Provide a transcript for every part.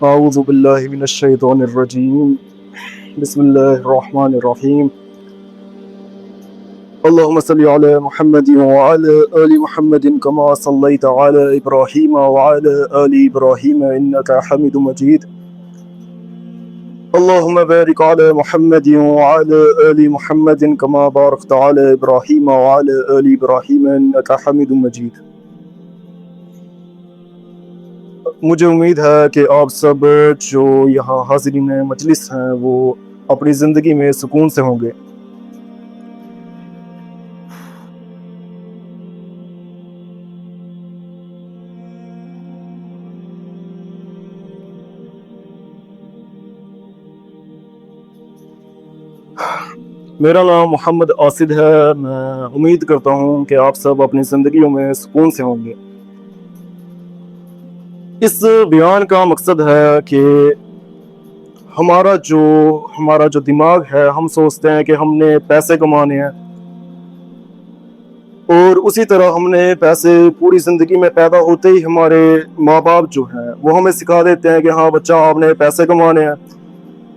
أعوذ بالله من الشيطان الرجيم بسم الله الرحمن الرحيم اللهم صل على محمد وعلى آل محمد كما صليت على إبراهيم وعلى آل إبراهيم إنك حميد مجيد اللهم بارك على محمد وعلى آل محمد كما باركت على إبراهيم وعلى آل إبراهيم إنك حميد مجيد. مجھے امید ہے کہ آپ سب جو یہاں حاضرین مجلس ہیں وہ اپنی زندگی میں سکون سے ہوں گے. میرا نام محمد آصد ہے. میں امید کرتا ہوں کہ آپ سب اپنی زندگیوں میں سکون سے ہوں گے. اس بیان کا مقصد ہے کہ ہمارا جو دماغ ہے، ہم سوچتے ہیں کہ ہم نے پیسے کمانے ہیں، اور اسی طرح ہم نے پیسے پوری زندگی میں پیدا ہوتے ہی ہمارے ماں باپ جو ہیں وہ ہمیں سکھا دیتے ہیں کہ ہاں بچہ آپ نے پیسے کمانے ہیں.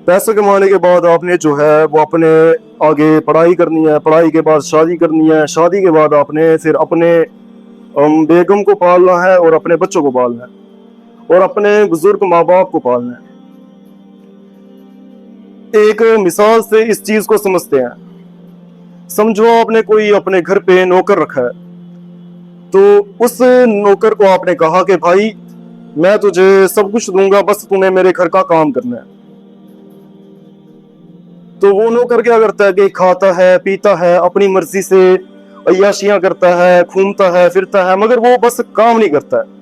پیسے کمانے کے بعد آپ نے جو ہے وہ اپنے آگے پڑھائی کرنی ہے، پڑھائی کے بعد شادی کرنی ہے، شادی کے بعد آپ نے پھر اپنے بیگم کو پالنا ہے اور اپنے بچوں کو پالنا ہے اور اپنے بزرگ ماں باپ کو پالنا ہے. ایک مثال سے اس چیز کو سمجھتے ہیں. سمجھو آپ نے کوئی اپنے گھر پہ نوکر رکھا ہے، تو اس نوکر کو آپ نے کہا کہ بھائی میں تجھے سب کچھ دوں گا، بس تمہیں میرے گھر کا کام کرنا ہے. تو وہ نوکر کیا کرتا ہے کہ کھاتا ہے، پیتا ہے، اپنی مرضی سے عیاشیاں کرتا ہے، گھومتا ہے، پھرتا ہے، مگر وہ بس کام نہیں کرتا ہے.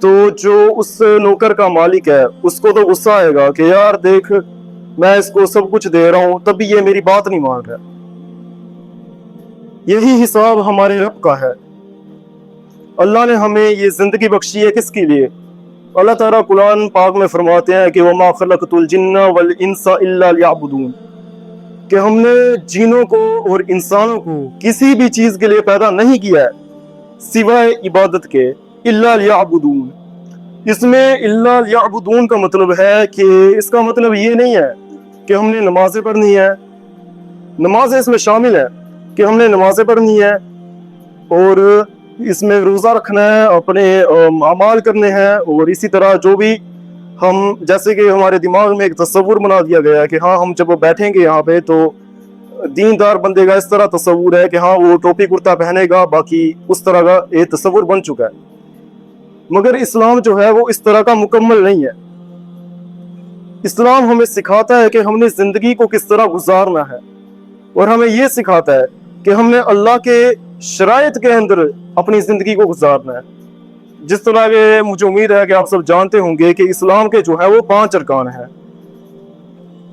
تو جو اس نوکر کا مالک ہے اس کو تو غصہ آئے گا کہ یار دیکھ، میں اس کو سب کچھ دے رہا ہوں تب بھی یہ میری بات نہیں مان رہا. یہی حساب ہمارے رب کا ہے. اللہ نے ہمیں یہ زندگی بخشی ہے کس کے لیے؟ اللہ تعالیٰ قرآن پاک میں فرماتے ہیں کہ وَمَا خَلَقْتُ الْجِنَّ وَالْإِنسَ إِلَّا لِيَعْبُدُونَ، کہ ہم نے جنوں کو اور انسانوں کو کسی بھی چیز کے لیے پیدا نہیں کیا ہے سوائے عبادت کے. إِلَّا لِيَعْبُدُونَ، اس میں إِلَّا لِيَعْبُدُونَ کا مطلب ہے کہ اس کا مطلب یہ نہیں ہے کہ ہم نے نمازیں پڑھنی ہے. نمازیں اس میں شامل ہے کہ ہم نے نمازیں پڑھنی ہے، اور اس میں روزہ رکھنا ہے، اپنے اعمال کرنے ہیں، اور اسی طرح جو بھی ہم، جیسے کہ ہمارے دماغ میں ایک تصور بنا دیا گیا ہے کہ ہاں ہم جب بیٹھیں گے یہاں پہ تو دیندار بندے کا اس طرح تصور ہے کہ ہاں وہ ٹوپی کرتا پہنے گا، باقی اس طرح کا ایک تصور بن چکا ہے. مگر اسلام جو ہے وہ اس طرح کا مکمل نہیں ہے. اسلام ہمیں سکھاتا ہے کہ ہم نے زندگی کو کس طرح گزارنا ہے، اور ہمیں یہ سکھاتا ہے کہ ہم نے اللہ کے شرائط کے اندر اپنی زندگی کو گزارنا ہے. جس طرح کہ مجھے امید ہے کہ آپ سب جانتے ہوں گے کہ اسلام کے جو ہے وہ 5 ارکان ہیں،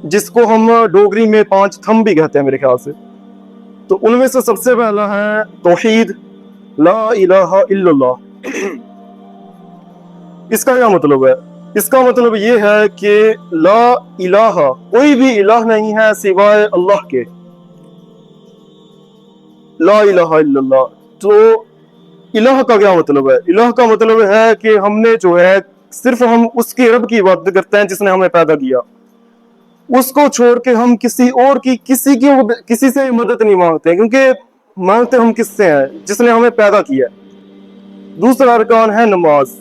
جس کو ہم ڈوگری میں 5 تھم بھی کہتے ہیں میرے خیال سے. تو ان میں سے سب سے پہلا ہے توحید، لا الہ الا اللہ. اس کا کیا مطلب ہے؟ اس کا مطلب یہ ہے کہ لا الہ، کوئی بھی الہ نہیں ہے سوائے اللہ کے. لا الہ الا اللہ. تو الہ کا کیا مطلب ہے؟ الہ کا مطلب ہے کہ ہم نے جو ہے صرف ہم اس کے رب کی عبادت کرتے ہیں جس نے ہمیں پیدا کیا. اس کو چھوڑ کے ہم کسی اور کی کسی سے مدد نہیں مانگتے، کیونکہ مانگتے ہم کس سے ہیں؟ جس نے ہمیں پیدا کیا. دوسرا ارکان ہے نماز،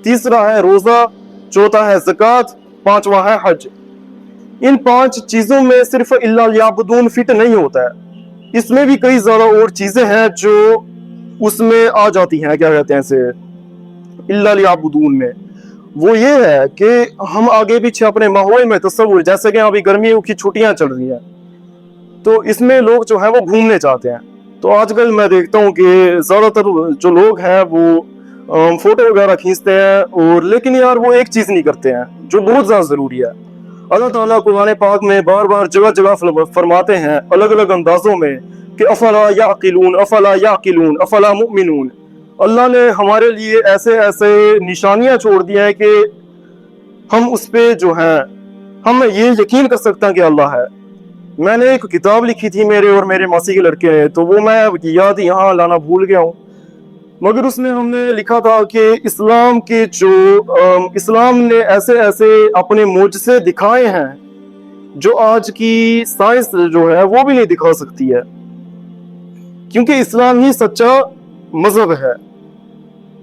تیسرا ہے روزہ، چوتھا ہے زکوٰۃ، پانچواں ہے حج. ان 5 چیزوں میں صرف الا لیعبدون فٹ نہیں ہوتا ہے، اس میں بھی کئی زیادہ اور چیزیں ہیں جو اس میں آ جاتی ہیں. کیا کہتے ہیں اسے؟ الا لیعبدون میں وہ یہ ہے کہ ہم آگے پیچھے اپنے ماحول میں تصور، جیسے کہ ابھی گرمیوں کی چھٹیاں چل رہی ہیں تو اس میں لوگ جو ہے وہ گھومنے چاہتے ہیں. تو آج کل میں دیکھتا ہوں کہ زیادہ تر جو لوگ ہیں وہ فوٹو وغیرہ کھینچتے ہیں، اور لیکن یار وہ ایک چیز نہیں کرتے ہیں جو بہت زیادہ ضروری ہے. اللہ تعالیٰ قرآن پاک میں بار بار جگہ جگہ فرماتے ہیں الگ الگ اندازوں میں کہ افلا یعقلون افلا یعقلون افلا مؤمنون. اللہ نے ہمارے لیے ایسے ایسے نشانیاں چھوڑ دی ہیں کہ ہم اس پہ جو ہیں ہم یہ یقین کر سکتے ہیں کہ اللہ ہے. میں نے ایک کتاب لکھی تھی میرے اور میرے ماسی کے لڑکے نے، تو وہ میں یاد یہاں لانا بھول گیا ہوں، मगर उसमें हमने लिखा था कि इस्लाम के जो इस्लाम ने ऐसे ऐसे अपने मोजज़े दिखाए हैं जो आज की साइंस जो है वो भी नहीं दिखा सकती है, क्योंकि इस्लाम ही सच्चा मजहब है।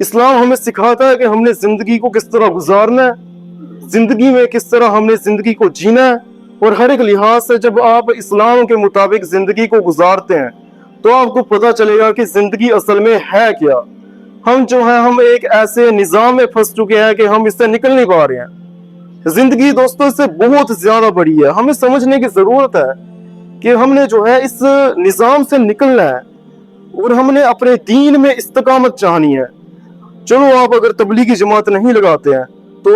इस्लाम हमें सिखाता है कि हमने जिंदगी को किस तरह गुजारना है, जिंदगी में किस तरह हमने जिंदगी को जीना है, और हर एक लिहाज से जब आप इस्लाम के मुताबिक जिंदगी को गुजारते हैं तो आपको पता चलेगा कि जिंदगी असल में है क्या। हम जो है हम एक ऐसे निज़ाम में फंस चुके हैं कि हम इससे निकल नहीं पा रहे हैं। जिंदगी दोस्तों इससे बहुत ज्यादा बड़ी है, हमें समझने की जरूरत है कि हमने जो है इस निज़ाम से निकलना है और हमने अपने दीन में इस्तिकामत चाहनी है। चलो आप अगर तबलीगी जमात नहीं लगाते हैं तो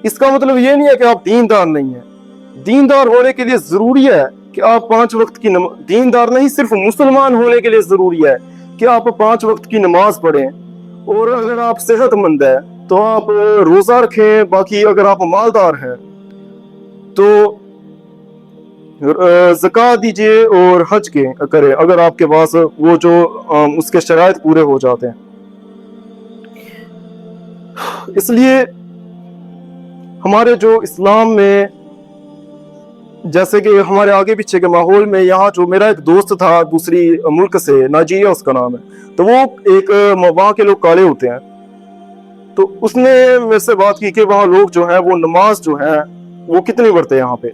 इसका मतलब ये नहीं है कि आप दीनदार नहीं है। दीनदार होने के लिए जरूरी है कि आप 5 वक्त की दीनदार नहीं, सिर्फ मुसलमान होने के लिए जरूरी है कि आप 5 वक्त की नमाज पढ़ें, और अगर आप सेहतमंद है तो आप रोजा रखें। बाकी अगर आप मालदार हैं तो ज़कात दीजिए और हज के करें अगर आपके पास वो जो उसके शराइत पूरे हो जाते हैं। इसलिए हमारे जो इस्लाम में, जैसे कि हमारे आगे पीछे के माहौल में, यहाँ जो मेरा एक दोस्त था दूसरी मुल्क से, नाइजीरिया उसका नाम है, तो वो एक वहाँ के लोग काले होते हैं, तो उसने मेरे से बात की कि वहाँ लोग जो है वो नमाज जो है वो कितनी पढ़ते हैं यहाँ पे।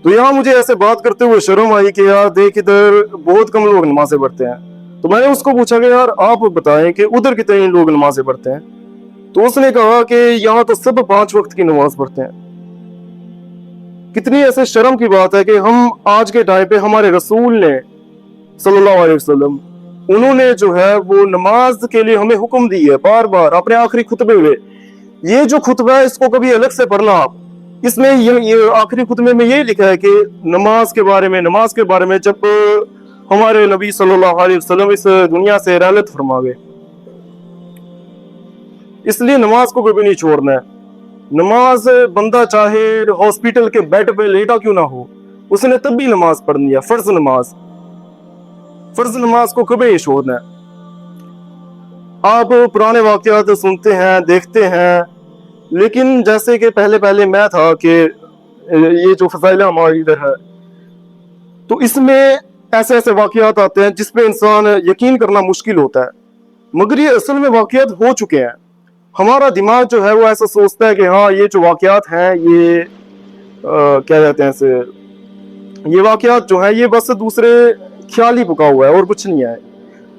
तो यहाँ मुझे ऐसे बात करते हुए शर्म आई कि यार देख इधर बहुत कम लोग नमाजें पढ़ते हैं। तो मैंने उसको पूछा कि यार आप बताएं कि उधर कितने लोग नमाजें पढ़ते हैं। तो उसने कहा कि यहाँ तो सब 5 वक्त की नमाज पढ़ते हैं। कितनी ऐसे शर्म की बात है कि हम आज के टाइम पे हमारे रसूल ने सल्लल्लाहु अलैहि वसल्लम, उन्होंने जो है वो नमाज के लिए हमें हुक्म दी है बार बार अपने आखिरी खुतबे में। ये जो खुतबा है इसको कभी अलग से पढ़ना आप, इसमें ये आखिरी खुतबे में यही लिखा है कि नमाज के बारे में जब हमारे नबी सल्लल्लाहु अलैहि वसल्लम इस दुनिया से रहलत फरमा गए, इसलिए नमाज को कभी नहीं छोड़ना है। नमाज बंदा चाहे हॉस्पिटल के बेड पे लेटा क्यों ना हो, उसने तब भी नमाज पढ़नी है। फर्ज नमाज को कभी नहीं छोड़ना है। आप पुराने वाकयात सुनते हैं, देखते हैं, लेकिन जैसे कि पहले मैं था कि ये जो फज़ाइला हमारी इधर है तो इसमें ऐसे ऐसे वाकयात आते हैं जिस पे इंसान यकीन करना मुश्किल होता है, मगर ये असल में वाकयात हो चुके हैं। हमारा दिमाग जो है वो ऐसा सोचता है कि हाँ ये जो वाकयात हैं ये क्या कहते हैं इसे, ये वाकयात जो है ये बस दूसरे ख्याल ही पुका हुआ है और कुछ नहीं है,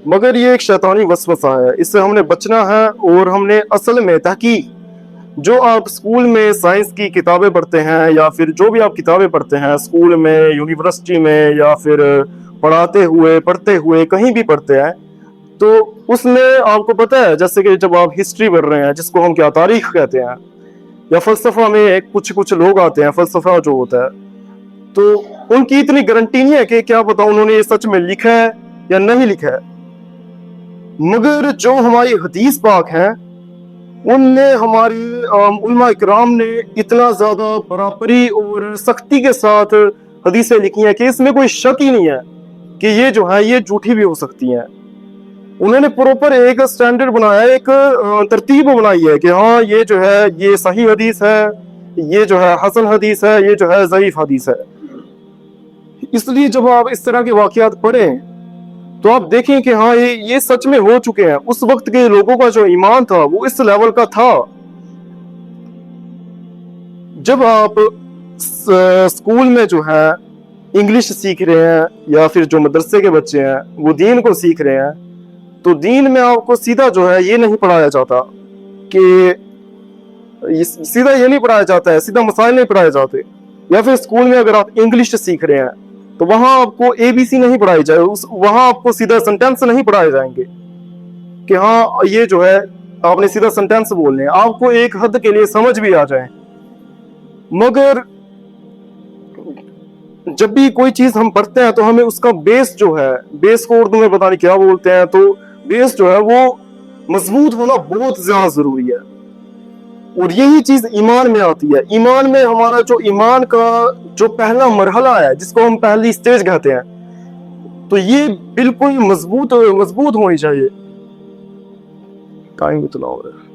मगर ये एक शैतानी वसवसा है। इससे हमने बचना है और हमने असल में तहकीक, जो आप स्कूल में साइंस की किताबें पढ़ते हैं या फिर जो भी आप किताबें पढ़ते हैं स्कूल में, यूनिवर्सिटी में, या फिर पढ़ते हुए कहीं भी पढ़ते हैं, तो उसमें आपको पता है जैसे कि जब आप हिस्ट्री पढ़ रहे हैं जिसको हम क्या तारीख कहते हैं, या फलसफा में कुछ लोग आते हैं, फलसफा जो होता है, तो उनकी इतनी गारंटी नहीं है कि क्या पता उन्होंने ये सच में लिखा है या नहीं लिखा है। मगर जो हमारी हदीस पाक हैं उनने हमारे उलमा इकराम ने इतना ज्यादा बराबरी और सख्ती के साथ हदीसें लिखी हैं कि इसमें कोई शक ही नहीं है कि ये जो है ये झूठी भी हो सकती हैं। उन्होंने प्रॉपर एक स्टैंडर्ड बनाया है, एक तरतीब बनाई है कि हाँ ये जो है ये सही हदीस है, ये जो है हसन हदीस है, ये जो है ज़ईफ हदीस है। इसलिए जब आप इस तरह के वाकयात पढ़ें तो आप देखें कि हाँ ये सच में हो चुके हैं। उस वक्त के लोगों का जो ईमान था वो इस लेवल का था। जब आप स्कूल में जो है इंग्लिश सीख रहे हैं या फिर जो मदरसे के बच्चे हैं वो दीन को सीख रहे हैं, तो दीन में आपको सीधा जो है ये नहीं पढ़ाया जाता कि सीधा ये नहीं पढ़ाया जाता है, सीधा मसाइल नहीं पढ़ाए जाते। या फिर स्कूल में अगर आप इंग्लिश सीख रहे हैं तो वहां आपको ABC नहीं पढ़ाई जाए, वहां आपको सीधा सेंटेंस नहीं पढ़ाए जाएंगे कि हाँ ये जो है आपने सीधा सेंटेंस बोलने हैं, आपको एक हद के लिए समझ भी आ जाए। मगर जब भी कोई चीज हम पढ़ते हैं तो हमें उसका बेस जो है, बेस को उर्दू में पता नहीं क्या बोलते हैं, तो बेस जो है वो मजबूत होना बहुत ज्यादा जरूरी है। और यही चीज ईमान में आती है। ईमान में हमारा जो ईमान का जो पहला मरहला है जिसको हम पहली स्टेज कहते हैं, तो ये बिल्कुल मजबूत होनी चाहिए। टाइम कितना हो रहा है?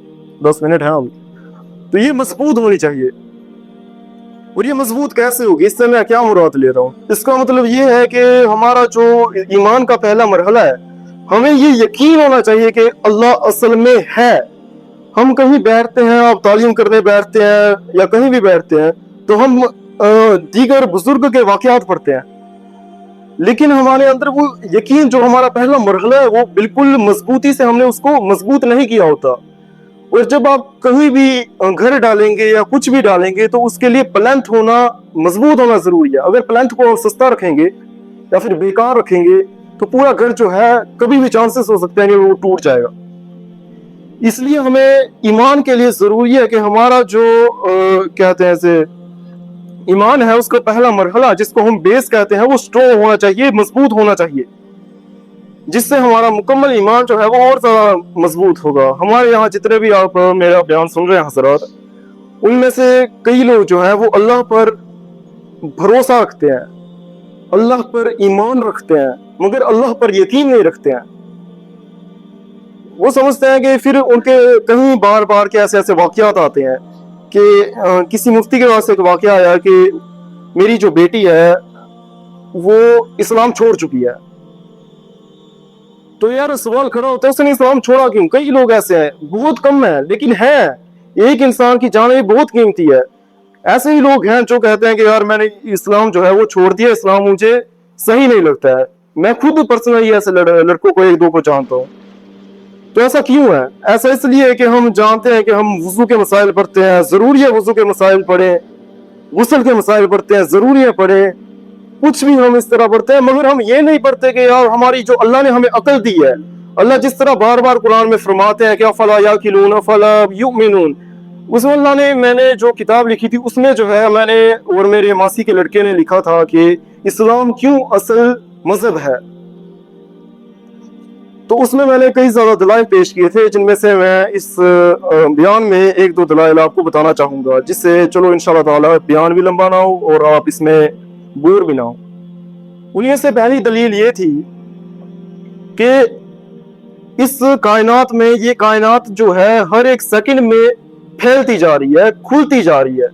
10 मिनट है अभी। तो ये मजबूत होनी चाहिए। और ये मजबूत कैसे होगी, इससे मैं क्या मुराद ले रहा हूँ? इसका मतलब ये है कि हमारा जो ईमान का पहला मरहला है, हमें ये यकीन होना चाहिए कि अल्लाह असल में है। हम कहीं बैठते हैं, आप तालीम करने बैठते हैं या कहीं भी बैठते हैं, तो हम दीगर बुजुर्ग के वाकयात पढ़ते हैं, लेकिन हमारे अंदर वो यकीन जो हमारा पहला मरहला है वो बिल्कुल मजबूती से हमने उसको मजबूत नहीं किया होता। और जब आप कहीं भी घर डालेंगे या कुछ भी डालेंगे तो उसके लिए प्लैंथ होना, मजबूत होना जरूरी है। अगर प्लैंथ को सस्ता रखेंगे या फिर बेकार रखेंगे तो पूरा घर जो है कभी भी चांसेस हो सकते हैं कि वो टूट जाएगा। इसलिए हमें ईमान के लिए जरूरी है कि हमारा जो कहते हैं से ईमान है उसका पहला मरहला जिसको हम बेस कहते हैं वो स्ट्रॉन्ग होना चाहिए, मजबूत होना चाहिए, जिससे हमारा मुकम्मल ईमान जो है वो और ज्यादा मजबूत होगा। हमारे यहाँ जितने भी आप मेरा बयान सुन रहे हैं हजरात, उनमें से कई लोग जो है वो अल्लाह पर भरोसा रखते हैं, अल्लाह पर ईमान रखते हैं, मगर अल्लाह पर यकीन नहीं रखते हैं। वो समझते हैं कि फिर उनके कहीं बार बार के ऐसे ऐसे वाकयात आते हैं कि किसी मुफ्ती के पास एक वाकया आया कि मेरी जो बेटी है वो इस्लाम छोड़ चुकी है। तो यार सवाल खड़ा होता है उसने इस्लाम छोड़ा क्यों? कई लोग ऐसे हैं, बहुत कम है लेकिन है। एक इंसान की जान भी बहुत कीमती है। ऐसे ही लोग हैं जो कहते हैं कि यार मैंने इस्लाम जो है वो छोड़ दिया, इस्लाम मुझे सही नहीं लगता है। मैं खुद पर्सनली ऐसे लड़कों को एक दो को जानता हूँ। तो ऐसा क्यों है? ऐसा इसलिए है कि हम जानते हैं कि हम वुजू के मसाइल पढ़ते हैं, जरूरी है वुजू के मसाइल पढ़े, गुस्ल के मसाइल पढ़ते हैं, जरूरी है पढ़े, कुछ भी हम इस तरह पढ़ते हैं, मगर हम ये नहीं पढ़ते कि यार हमारी जो अल्लाह ने हमें अकल दी है, अल्लाह जिस तरह बार बार कुरान में फरमाते हैं कि अफला याकिलून अफला युमिनून, उसमें अल्लाह ने, मैंने जो किताब लिखी थी उसमें जो है मैंने और मेरे मासी के लड़के ने लिखा था कि इस्लाम क्यों असल मजहब है। तो उसमें मैंने कई ज्यादा दलाइल पेश किए थे, जिनमें से मैं इस बयान में एक दो दलाइल आपको बताना चाहूंगा, जिससे चलो इंशाल्लाह ताला बयान भी लंबा ना हो और आप इसमें बोर भी ना हो। उन्हीं से पहली दलील ये थी कि इस कायनात में, ये कायनात जो है हर एक सेकंड में फैलती जा रही है, खुलती जा रही है।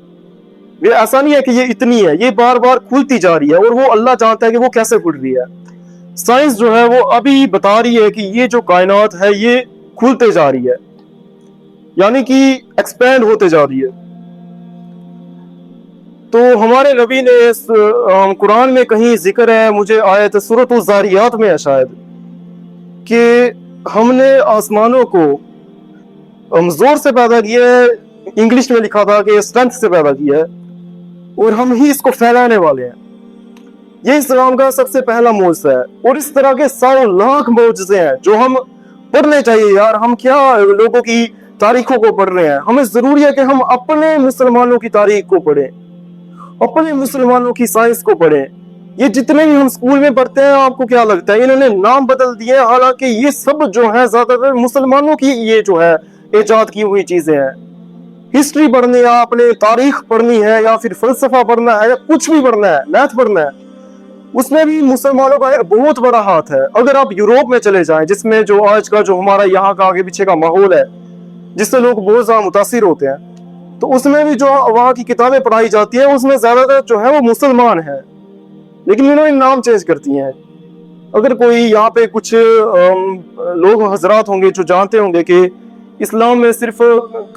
ये ऐसा नहीं है कि ये इतनी है, ये बार बार खुलती जा रही है और वो अल्लाह जानता है कि वो कैसे खुल रही है। साइंस जो है वो अभी बता रही है कि ये जो कायनात है ये खुलते जा रही है, यानी कि एक्सपेंड होते जा रही है। तो हमारे नबी ने कुरान में कहीं जिक्र है, मुझे आयत सूरत ज़ारियात में है शायद, कि हमने आसमानों को जोर से पैदा किया है, इंग्लिश में लिखा था कि स्ट्रेंथ से पैदा किया है, और हम ही इसको फैलाने वाले हैं। ये इस्लाम का सबसे पहला मौजज़ा है। और इस तरह के 100 लाख मौजज़े हैं जो हम पढ़ने चाहिए। यार हम क्या लोगों की तारीखों को पढ़ रहे हैं, हमें जरूरी है कि हम अपने मुसलमानों की तारीख को पढ़ें, अपने मुसलमानों की साइंस को पढ़ें। ये जितने भी हम स्कूल में पढ़ते हैं, आपको क्या लगता है इन्होंने नाम बदल दिए, हालांकि ये सब जो है ज्यादातर मुसलमानों की ये जो है इजाद की हुई चीजें हैं। हिस्ट्री पढ़नी है आपने, तारीख पढ़नी है, या फिर फलसफा पढ़ना है, या कुछ भी पढ़ना है, मैथ पढ़ना है, उसमें भी मुसलमानों का एक बहुत बड़ा हाथ है। अगर आप यूरोप में चले जाएं, जिसमें जो आज का जो हमारा यहाँ का आगे पीछे का माहौल है, जिससे लोग बहुत ज्यादा मुतासिर होते हैं, तो उसमें भी जो वहाँ की किताबें पढ़ाई जाती है उसमें ज्यादातर जो है वो मुसलमान है, लेकिन इन्होंने नाम चेंज करती हैं। अगर कोई यहाँ पे कुछ लोग हजरात होंगे जो जानते होंगे कि इस्लाम में सिर्फ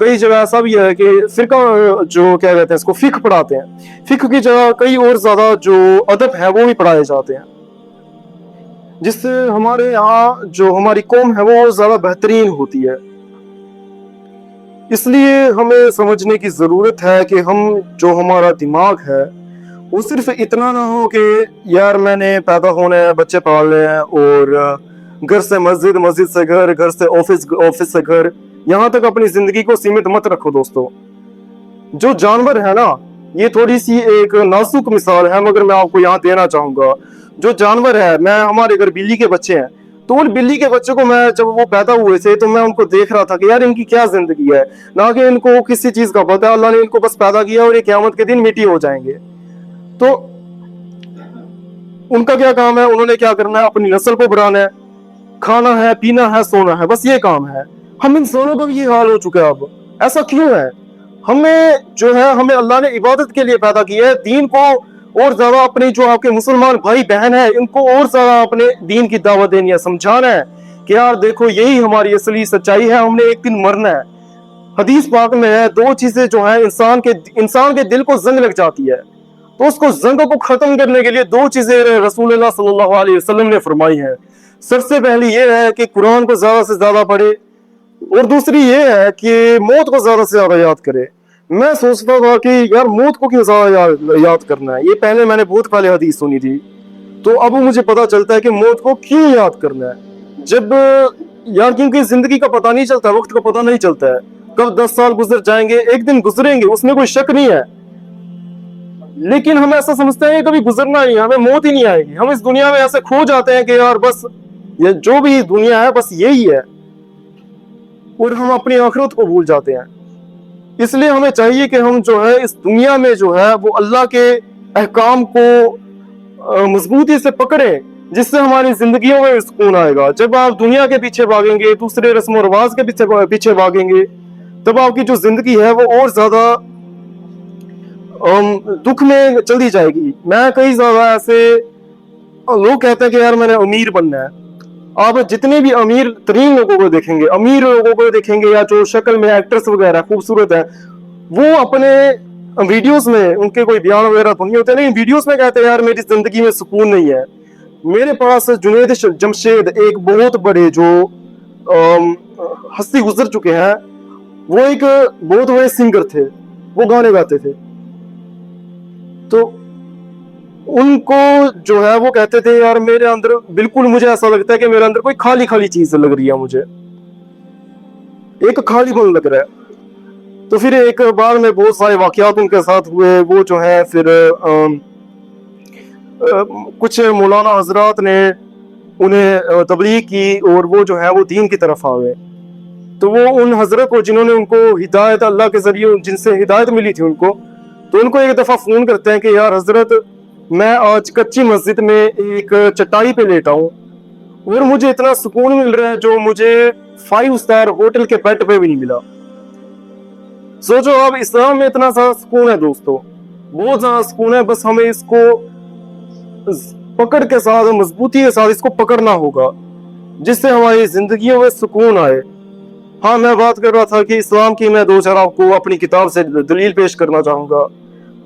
कई जगह ऐसा भी है कि फिरका जो क्या कहते हैं इसको फिक पढ़ाते हैं, फिक की जगह कई और ज्यादा जो अदब है वो भी पढ़ाए जाते हैं, जिससे हमारे यहाँ जो हमारी कौम है वो ज्यादा बेहतरीन होती है। इसलिए हमें समझने की जरूरत है कि हम जो हमारा दिमाग है वो सिर्फ इतना ना हो कि यार मैंने पैदा होना है, बच्चे पालने हैं और घर से मस्जिद, मस्जिद से घर, घर से ऑफिस, ऑफिस से घर, यहाँ तक अपनी जिंदगी को सीमित मत रखो दोस्तों। जो जानवर है ना, ये थोड़ी सी एक नाजुक मिसाल है मगर मैं आपको यहाँ देना चाहूंगा। जो जानवर है, मैं हमारे घर बिल्ली के बच्चे हैं, तो उन बिल्ली के बच्चों को मैं जब वो पैदा हुए थे तो मैं उनको देख रहा था कि यार इनकी क्या जिंदगी है, ना कि इनको किसी चीज का पता है। अल्लाह ने इनको बस पैदा किया और ये क़यामत के दिन मिट्टी हो जाएंगे। तो उनका क्या काम है, उन्होंने क्या करना है, अपनी नस्ल को बढ़ाना है, खाना है, पीना है, सोना है, बस ये काम है। ہم انسانوں کا بھی یہ حال ہو چکا ہے اب. ایسا کیوں ہے؟ ہمیں اللہ نے عبادت کے لیے پیدا کیا ہے. دین کو اور زیادہ اپنے جو آپ کے مسلمان بھائی بہن ہیں ان کو اور زیادہ اپنے دین کی دعوت دینی ہے, سمجھانا ہے کہ یار دیکھو یہی ہماری اصلی سچائی ہے, ہم نے ایک دن مرنا ہے. حدیث پاک میں ہے 2 چیزیں جو ہیں انسان کے دل کو زنگ لگ جاتی ہے, تو اس کو زنگ کو ختم کرنے کے لیے 2 چیزیں رسول اللہ صلی اللہ علیہ وسلم نے فرمائی ہیں. سب سے پہلی یہ ہے کہ قرآن کو زیادہ سے زیادہ پڑھے, اور دوسری یہ ہے کہ موت کو زیادہ سے زیادہ یاد کرے. میں سوچتا تھا کہ یار موت کو کیوں زیادہ یاد کرنا ہے, یہ پہلے میں نے بہت پہلے حدیث سنی تھی, تو اب مجھے پتا چلتا ہے کہ موت کو کیوں یاد کرنا ہے. جب یار کیونکہ زندگی کا پتہ نہیں چلتا, وقت کا پتہ نہیں چلتا ہے, کب 10 سال گزر جائیں گے, ایک دن گزریں گے, اس میں کوئی شک نہیں ہے. لیکن ہم ایسا سمجھتے ہیں کہ کبھی گزرنا نہیں, ہمیں موت ہی نہیں آئے گی. ہم اس دنیا میں ایسے کھو جاتے ہیں کہ یار بس یہ جو بھی دنیا ہے بس یہی ہے, اور ہم اپنی آخرت کو بھول جاتے ہیں. اس لیے ہمیں چاہیے کہ ہم جو ہے اس دنیا میں جو ہے وہ اللہ کے احکام کو مضبوطی سے پکڑیں, جس سے ہماری زندگیوں میں سکون آئے گا. جب آپ دنیا کے پیچھے بھاگیں گے, دوسرے رسم و رواج کے پیچھے بھاگیں گے, تب آپ کی جو زندگی ہے وہ اور زیادہ دکھ میں چلی جائے گی. میں کئی زیادہ ایسے لوگ کہتے ہیں کہ یار میں نے امیر بننا ہے. آپ جتنے بھی امیر ترین لوگوں کو دیکھیں گے, امیر لوگوں کو دیکھیں گے یا جو شکل میں ایکٹرس وغیرہ خوبصورت ہیں, وہ اپنے ویڈیوز میں ان کے کوئی بیان وغیرہ تو نہیں ہوتے, نہیں ویڈیوز میں کہتے ہیں یار میری زندگی میں سکون نہیں ہے. میرے پاس جنید جمشید ایک بہت بڑے جو ہستی گزر چکے ہیں, وہ ایک بہت بڑے سنگر تھے, وہ گانے گاتے تھے. تو ان کو جو ہے وہ کہتے تھے یار میرے اندر بالکل مجھے ایسا لگتا ہے کہ میرے اندر کوئی خالی خالی چیز لگ رہی ہے, مجھے ایک خالی پن لگ رہا ہے. تو پھر ایک بار میں بہت سارے واقعات ان کے ساتھ ہوئے. وہ جو ہے پھر کچھ مولانا حضرات نے انہیں تبلیغ کی اور وہ جو ہے وہ دین کی طرف آ گئے. تو وہ ان حضرت کو جنہوں نے ان کو ہدایت اللہ کے ذریعے جن سے ہدایت ملی تھی ان کو, تو ان کو ایک دفعہ فون کرتے ہیں کہ یار حضرت میں آج کچی مسجد میں ایک چٹائی پہ لیٹا ہوں اور مجھے اتنا سکون مل رہا ہے جو مجھے 5 اسٹار ہوٹل کے بیڈ پہ بھی نہیں ملا. سوچو اب اسلام میں اتنا زیادہ سکون ہے دوستو, بہت زیادہ سکون ہے. بس ہمیں اس کو پکڑ کے ساتھ مضبوطی کے ساتھ اس کو پکڑنا ہوگا جس سے ہماری زندگیوں میں سکون آئے. ہاں میں بات کر رہا تھا کہ اسلام کی میں 2-4 آپ کو اپنی کتاب سے دلیل پیش کرنا چاہوں گا.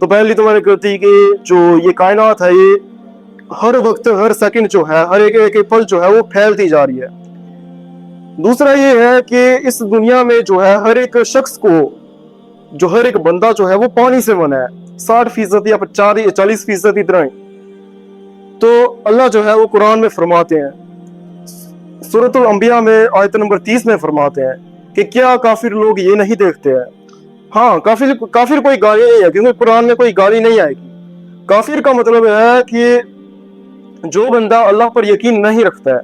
تو پہلی تو میں نے کہتی کہ جو یہ کائنات ہے یہ ہر وقت ہر سیکنڈ جو ہے ہر ایک پل جو ہے وہ پھیلتی جا رہی ہے. دوسرا یہ ہے کہ اس دنیا میں جو ہے ہر ایک شخص کو جو ہر ایک بندہ جو ہے وہ پانی سے بنا ہے, 60% یا 40% اتنا ہی. تو اللہ جو ہے وہ قرآن میں فرماتے ہیں, سورۃ الانبیاء میں آیت نمبر 30 میں فرماتے ہیں کہ کیا کافر لوگ یہ نہیں دیکھتے ہیں. ہاں کافر کوئی گالی نہیں ہے, کیونکہ قرآن میں کوئی گالی نہیں آئے گی. کافر کا مطلب ہے کہ جو بندہ اللہ پر یقین نہیں رکھتا ہے.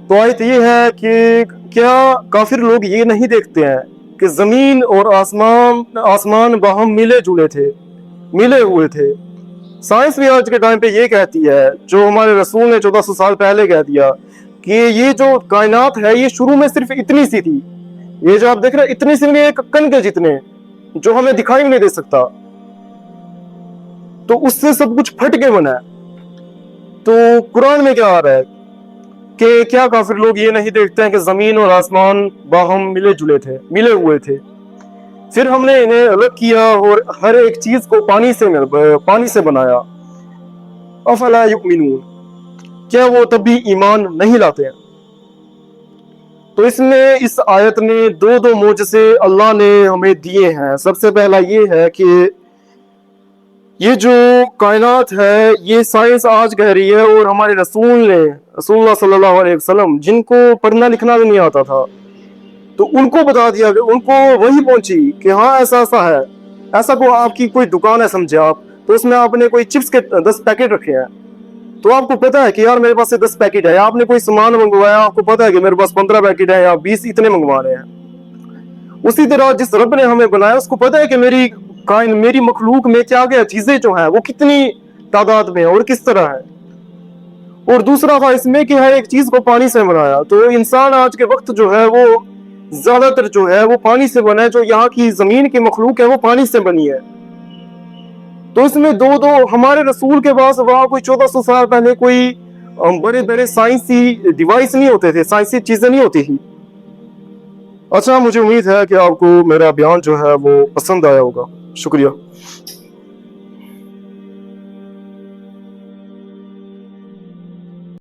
تو آیت یہ ہے کہ کیا کافر لوگ یہ نہیں دیکھتے ہیں کہ زمین اور آسمان باہم ملے ہوئے تھے. سائنس بھی آج کے ٹائم پہ یہ کہتی ہے, جو ہمارے رسول نے 1400 سال پہلے کہہ دیا کہ یہ جو کائنات ہے یہ شروع میں صرف اتنی سی تھی. یہ جو آپ دیکھ رہے ہیں اتنی سی, ایک کن کے جتنے, جو ہمیں دکھائی بھی نہیں دے سکتا, تو اس سے سب کچھ پھٹ کے بنا ہے. تو قرآن میں کیا آ رہا ہے کہ کیا کافر لوگ یہ نہیں دیکھتے ہیں کہ زمین اور آسمان باہم ملے ہوئے تھے, پھر ہم نے انہیں الگ کیا اور ہر ایک چیز کو پانی سے بنایا. افلا یؤمنون, کیا وہ تب بھی ایمان نہیں لاتے ہیں. تو اس آیت میں 2 معجزے اللہ نے ہمیں دیے ہیں. سب سے پہلا یہ ہے کہ یہ جو کائنات ہے یہ سائنس آج کہہ رہی ہے, اور ہمارے رسول اللہ صلی اللہ علیہ وسلم جن کو پڑھنا لکھنا بھی نہیں آتا تھا, تو ان کو بتا دیا کہ ان کو وہی پہنچی کہ ہاں ایسا ہے. ایسا کو آپ کی کوئی دکان ہے سمجھے آپ, تو اس میں آپ نے کوئی چپس کے 10 پیکٹ رکھے ہیں, تو آپ کو پتا ہے کہ یار میرے پاس 10 پیکٹ ہے. آپ نے کوئی سامان منگوایا, آپ کو پتا ہے کہ میرے پاس 15 پیکٹ ہے یا 20 اتنے منگوا رہے ہیں. اسی طرح جس رب نے ہمیں بنایا اس کو پتا ہے کہ میری مخلوق میں کیا چیزیں جو ہیں وہ کتنی تعداد میں اور کس طرح ہے. اور دوسرا تھا اس میں کہ ہر ایک چیز کو پانی سے بنایا. تو انسان آج کے وقت جو ہے وہ زیادہ تر جو ہے وہ پانی سے بنا ہے. جو یہاں کی زمین کی مخلوق ہے وہ پانی سے بنی ہے. تو اس میں دو ہمارے رسول کے پاس وہاں کوئی 1400 سال پہلے کوئی بڑے بڑے سائنسی ڈیوائس نہیں ہوتے تھے, سائنسی چیزیں نہیں ہوتی تھی. اچھا, مجھے امید ہے کہ آپ کو میرا بیان جو ہے وہ پسند آیا ہوگا. شکریہ.